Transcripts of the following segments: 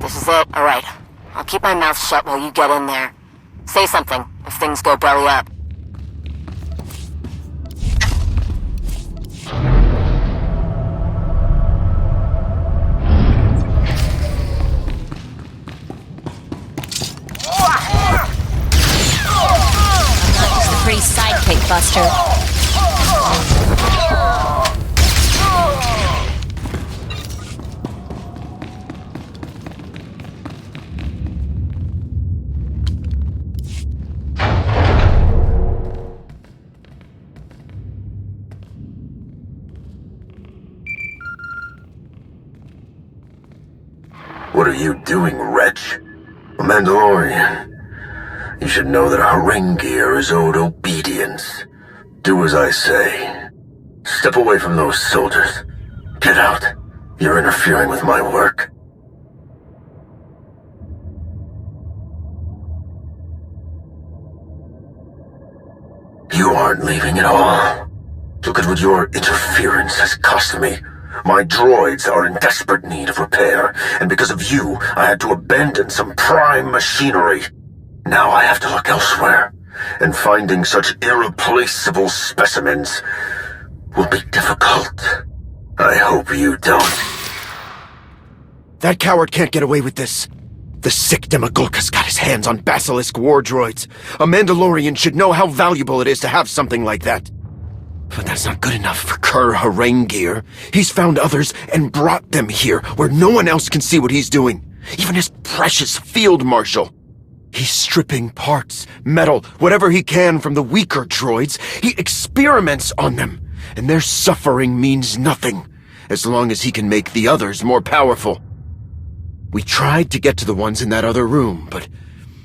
This is it? Alright. I'll keep my mouth shut while you get in there. Say something if things go belly up. Pretty sidekick, Buster. What are you doing, wretch? A Mandalorian. You should know that Harengier is owed obedience. Do as I say. Step away from those soldiers. Get out. You're interfering with my work. You aren't leaving at all. Look at what your interference has cost me. My droids are in desperate need of repair, and because of you, I had to abandon some prime machinery. Now I have to look elsewhere, and finding such irreplaceable specimens will be difficult. I hope you don't. That coward can't get away with this. The sick Demagulka's got his hands on Basilisk war droids. A Mandalorian should know how valuable it is to have something like that. But that's not good enough for Kur Harengier. He's found others and brought them here, where no one else can see what he's doing. Even his precious field marshal. He's stripping parts, metal, whatever he can from the weaker droids. He experiments on them, and their suffering means nothing, as long as he can make the others more powerful. We tried to get to the ones in that other room, but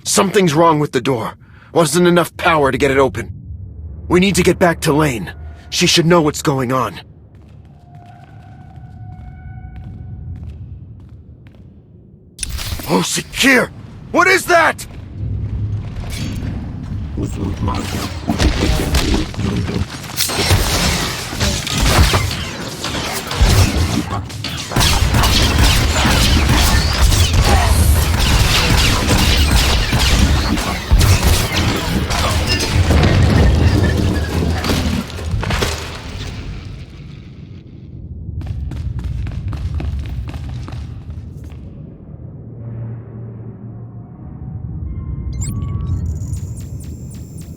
something's wrong with the door. Wasn't enough power to get it open. We need to get back to Lane. She should know what's going on. Oh, Sakir! What is that?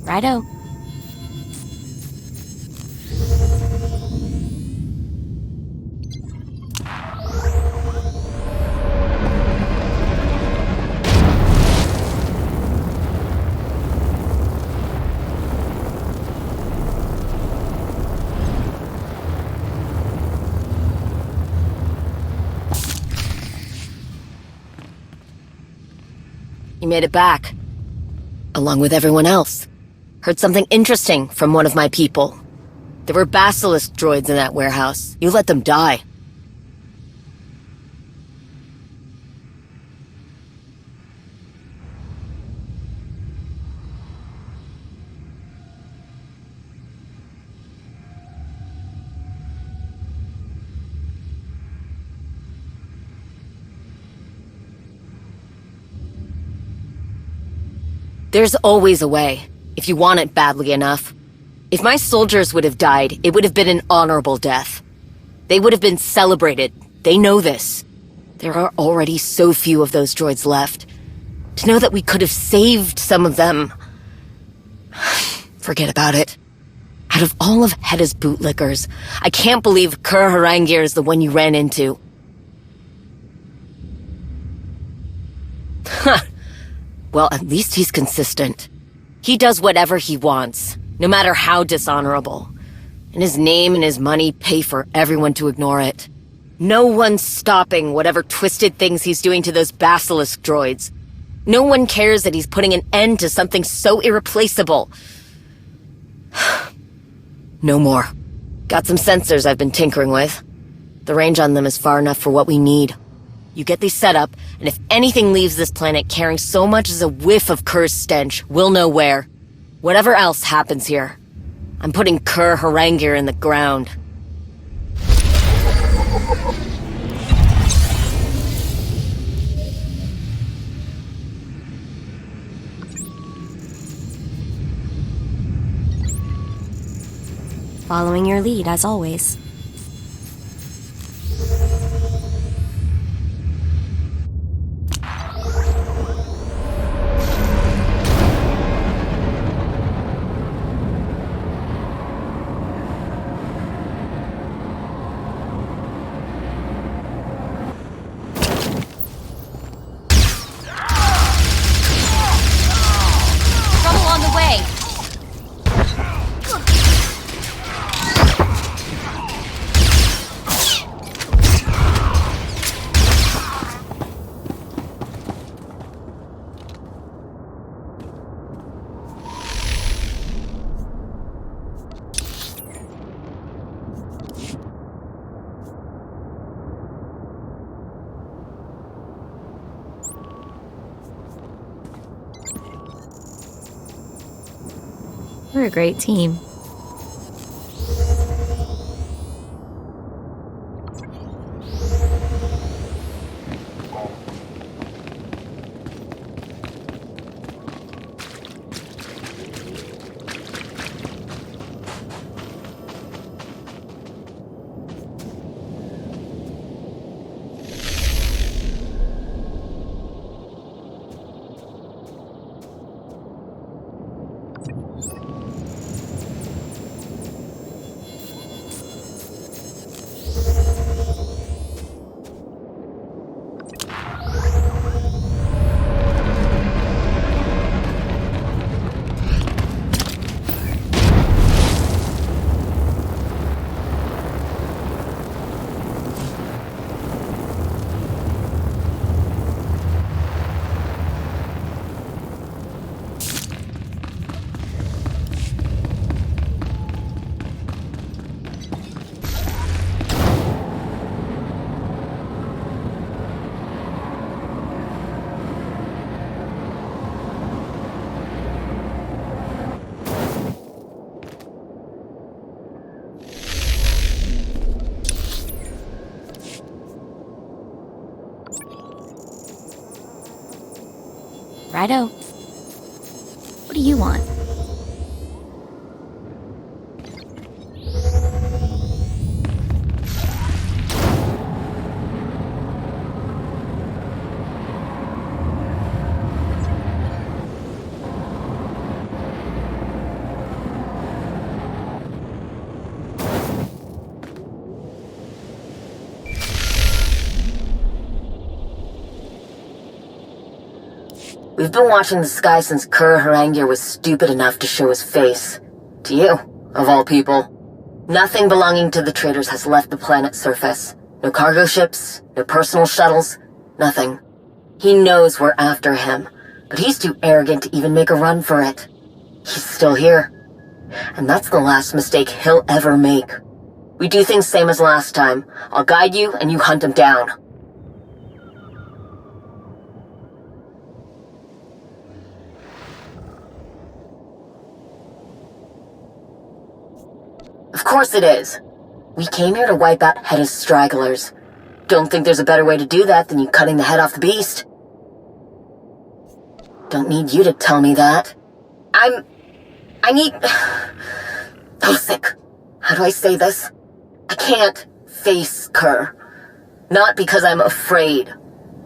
Righto. You made it back. Along with everyone else. Heard something interesting from one of my people. There were Basilisk droids in that warehouse. You let them die. There's always a way, if you want it badly enough. If my soldiers would have died, it would have been an honorable death. They would have been celebrated. They know this. There are already so few of those droids left. To know that we could have saved some of them... Forget about it. Out of all of Hedda's bootlickers, I can't believe Kur Harengier is the one you ran into. Well, at least he's consistent. He does whatever he wants, no matter how dishonorable. And his name and his money pay for everyone to ignore it. No one's stopping whatever twisted things he's doing to those Basilisk droids. No one cares that he's putting an end to something so irreplaceable. No more. Got some sensors I've been tinkering with. The range on them is far enough for what we need. You get these set up, and if anything leaves this planet carrying so much as a whiff of Kur's stench, we'll know where. Whatever else happens here, I'm putting Kur Harengier in the ground. Following your lead, as always. Trouble on the way! We're a great team. Righto. What do you want? We've been watching the sky since Kur Harangir was stupid enough to show his face. To you, of all people. Nothing belonging to the traders has left the planet's surface. No cargo ships, no personal shuttles, nothing. He knows we're after him, but he's too arrogant to even make a run for it. He's still here. And that's the last mistake he'll ever make. We do things same as last time. I'll guide you and you hunt him down. Of course it is. We came here to wipe out Hedda's stragglers. Don't think there's a better way to do that than you cutting the head off the beast. Don't need you to tell me that. I need... Osik. How do I say this? I can't face Kur. Not because I'm afraid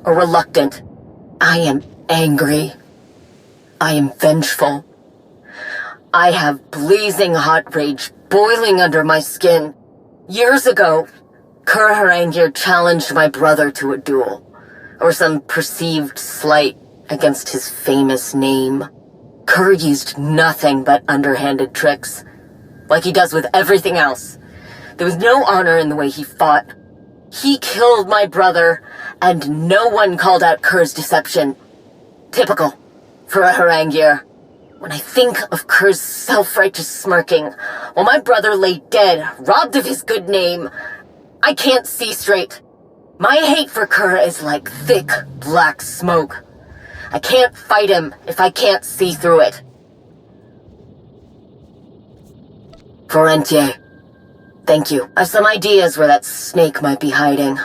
or reluctant. I am angry. I am vengeful. I have blazing hot rage boiling under my skin. Years ago, Kur Harangir challenged my brother to a duel, or some perceived slight against his famous name. Kur used nothing but underhanded tricks, like he does with everything else. There was no honor in the way he fought. He killed my brother, and no one called out Kur's deception. Typical for a Harangir. When I think of Kur's self-righteous smirking, while my brother lay dead, robbed of his good name, I can't see straight. My hate for Kur is like thick, black smoke. I can't fight him if I can't see through it. Florentier, thank you. I have some ideas where that snake might be hiding.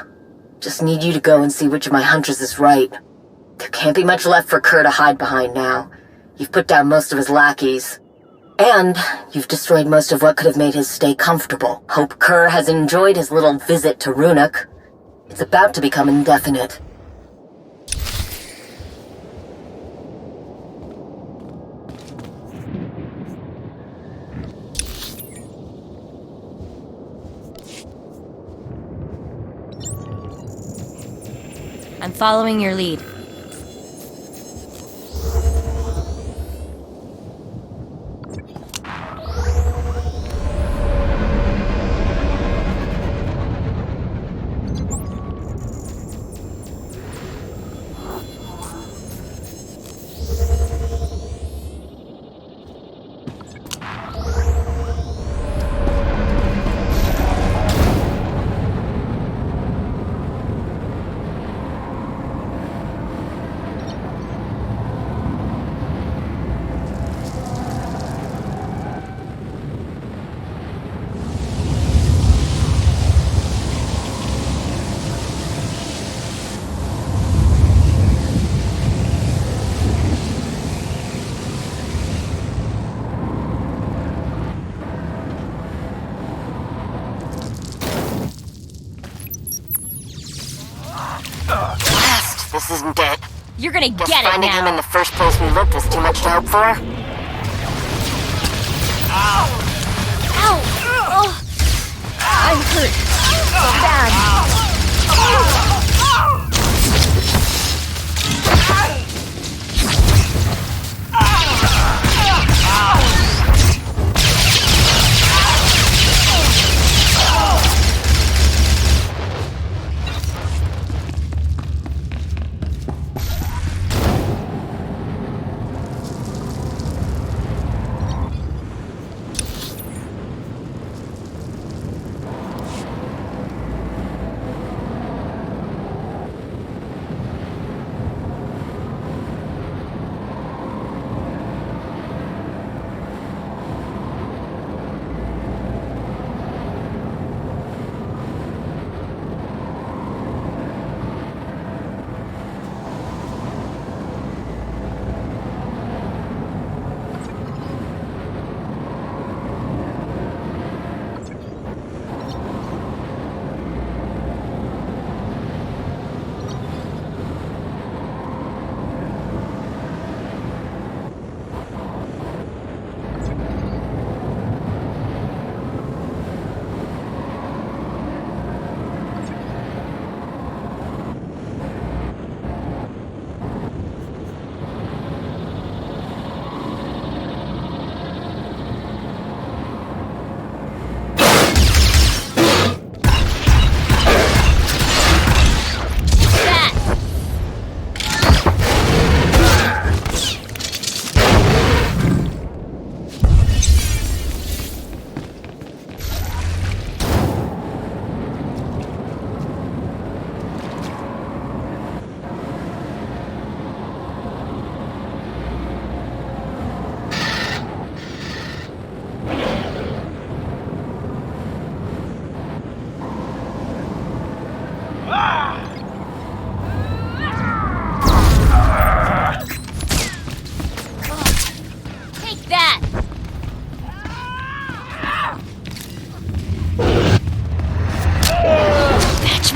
Just need you to go and see which of my hunches is right. There can't be much left for Kur to hide behind now. You've put down most of his lackeys. And you've destroyed most of what could have made his stay comfortable. Hope Kerr has enjoyed his little visit to Runuk. It's about to become indefinite. I'm following your lead. Blast! This isn't it. You're gonna Guess get it finding him in now. the first place we looked was too much to hope for? Ow! Oh. I'm hurt. So bad.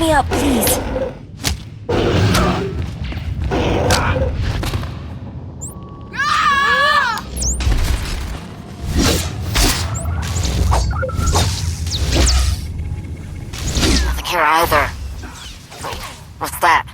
me up, please. Nothing here either. Wait, what's that?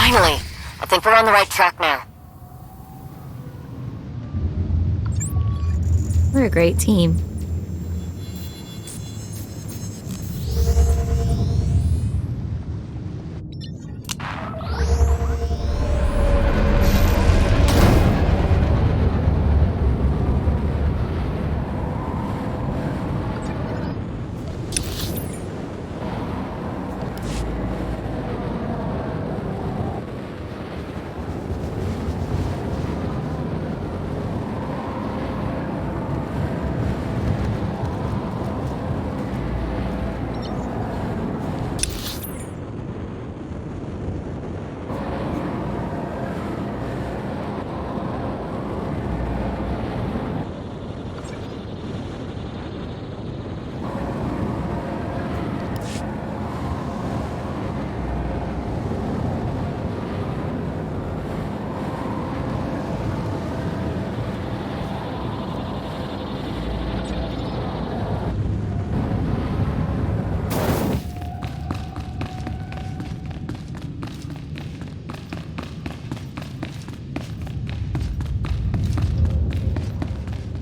Finally. I think we're on the right track now. We're a great team.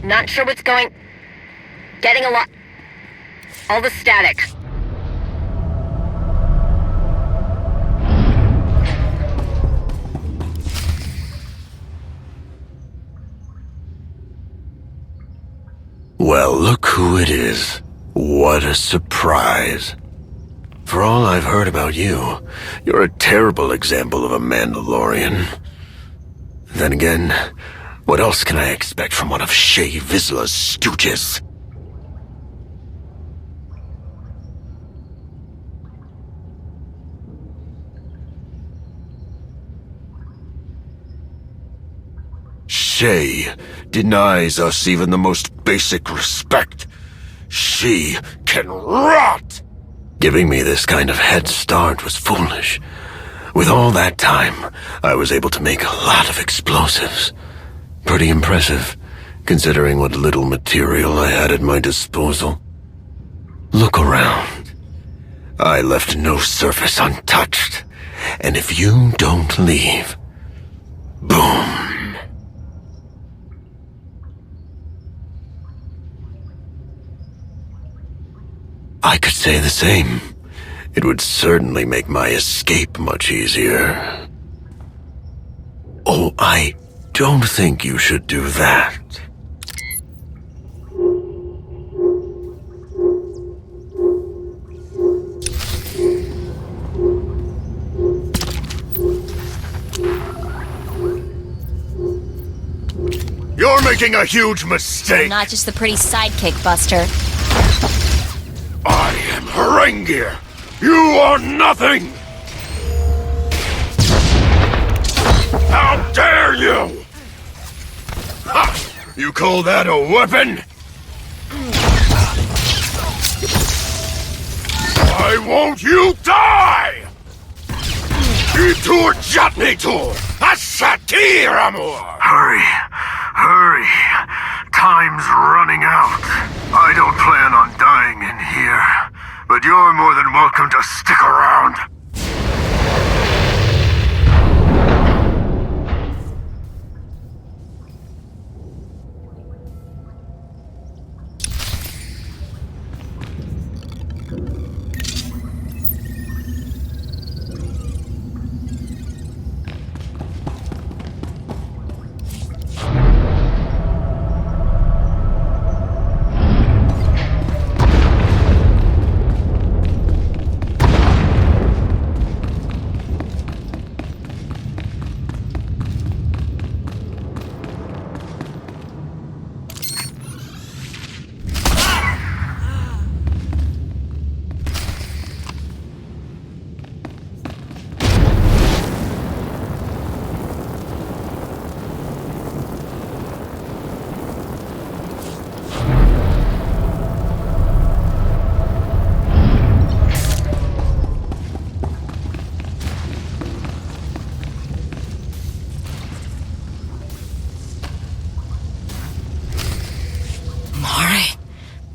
Not sure what's going... Getting a lot... All the static. Well, look who it is. What a surprise. For all I've heard about you, you're a terrible example of a Mandalorian. Then again, what else can I expect from one of Shae Vizsla's stooges? Shae denies us even the most basic respect. She can rot! Giving me this kind of head start was foolish. With all that time, I was able to make a lot of explosives. Pretty impressive, considering what little material I had at my disposal. Look around. I left no surface untouched. And if you don't leave... boom. I could say the same. It would certainly make my escape much easier. Oh, I don't think you should do that. You're making a huge mistake! I'm not just the pretty sidekick, Buster. I am Harengia! You are nothing! How dare you! Ha! You call that a weapon? Why won't you die? Itur Jatnitur! Ashatir Amor! Hurry! Hurry! Time's running out. I don't plan on dying in here, but you're more than welcome to stick around.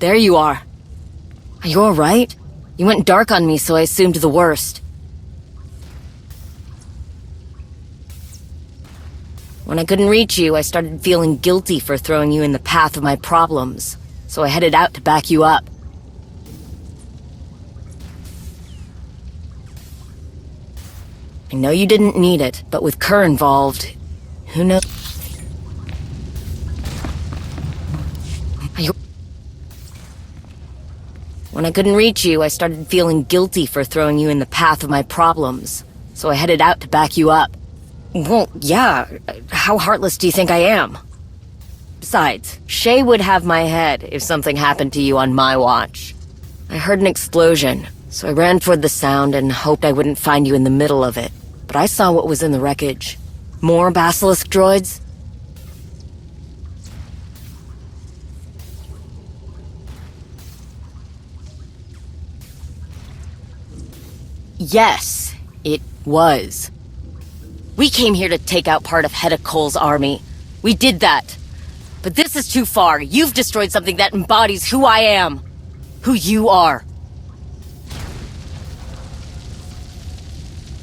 There you are. Are you alright? You went dark on me, so I assumed the worst. When I couldn't reach you, I started feeling guilty for throwing you in the path of my problems, so I headed out to back you up. I know you didn't need it, but with Kerr involved, who knows? When I couldn't reach you, I started feeling guilty for throwing you in the path of my problems, so I headed out to back you up. Well, yeah, how heartless do you think I am? Besides, Shay would have my head if something happened to you on my watch. I heard an explosion, so I ran toward the sound and hoped I wouldn't find you in the middle of it. But I saw what was in the wreckage. More basilisk droids? Yes, it was. We came here to take out part of Hedda Cole's army. We did that. But this is too far. You've destroyed something that embodies who I am. Who you are.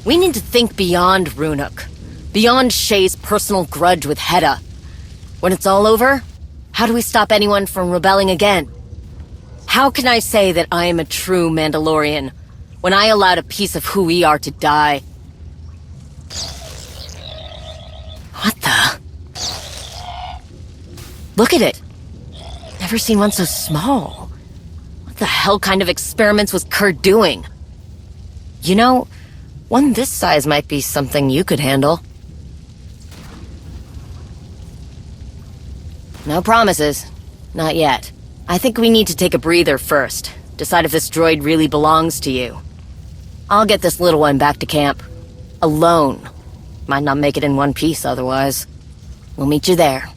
We need to think beyond Runuk. Beyond Shay's personal grudge with Hedda. When it's all over, how do we stop anyone from rebelling again? How can I say that I am a true Mandalorian when I allowed a piece of who we are to die? What the? Look at it. Never seen one so small. What the hell kind of experiments was Kerr doing? You know, one this size might be something you could handle. No promises. Not yet. I think we need to take a breather first. Decide if this droid really belongs to you. I'll get this little one back to camp. Alone. Might not make it in one piece otherwise. We'll meet you there.